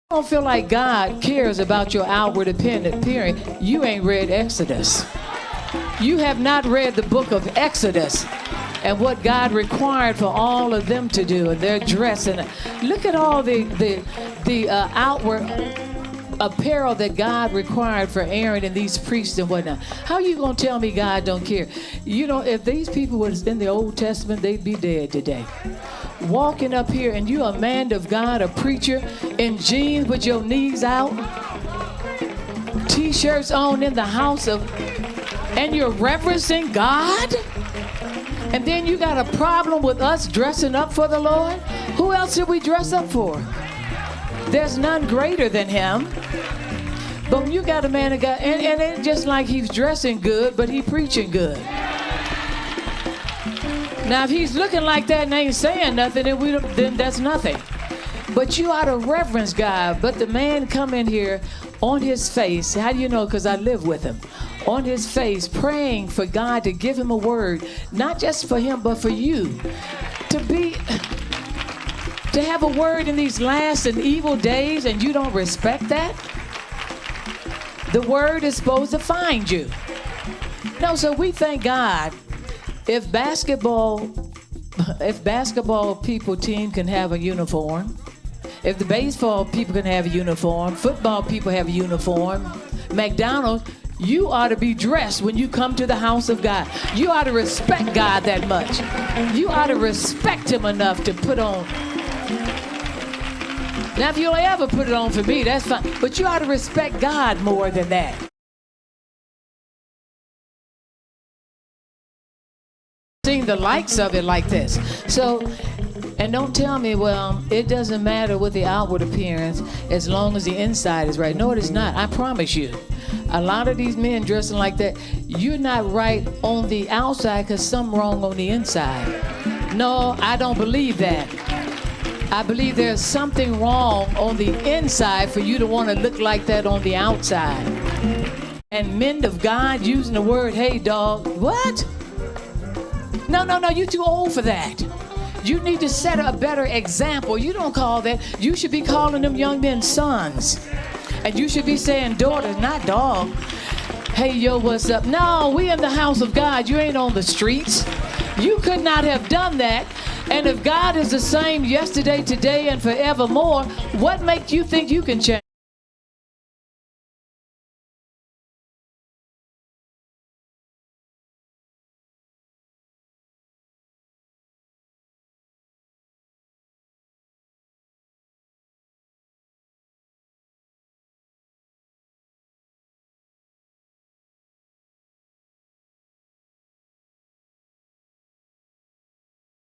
Don't feel like God cares about your outward appearance, you ain't read Exodus. You have not read the book of Exodus and what God required for all of them to do, and their dress. And look at all the outward apparel that God required for Aaron and these priests and whatnot. How are you going to tell me God don't care? You know, if these people was in the Old Testament, they'd be dead today. Walking up here and you a man of God, a preacher in jeans with your knees out, t-shirts on in the house of, and you're reverencing God? And then you got a problem with us dressing up for the Lord? Who else did we dress up for? There's none greater than him. But when you got a man of God, and it's just like he's dressing good, but he preaching good. Now, if he's looking like that and ain't saying nothing, then that's nothing. But you ought to reverence God. But the man come in here on his face. How do you know? Because I live with him. On his face, praying for God to give him a word, not just for him, but for you. To have a word in these last and evil days, and you don't respect that? The word is supposed to find you. No, so we thank God. If basketball people team can have a uniform, if the baseball people can have a uniform, football people have a uniform, McDonald's, you ought to be dressed when you come to the house of God. You ought to respect God that much. You ought to respect him enough to put on. Now, if you'll ever put it on for me, that's fine. But you ought to respect God more than that. Seen the likes of it like this. So, and don't tell me, well, it doesn't matter what the outward appearance as long as the inside is right. No, it is not. I promise you. A lot of these men dressing like that, you're not right on the outside because something wrong on the inside. No, I don't believe that. I believe there's something wrong on the inside for you to want to look like that on the outside. And men of God using the word, hey, dog, what? No, you're too old for that. You need to set a better example. You don't call that. You should be calling them young men sons. And you should be saying daughters, not dog. Hey, yo, what's up? No, we in the house of God. You ain't on the streets. You could not have done that. And if God is the same yesterday, today, and forevermore, what makes you think you can change?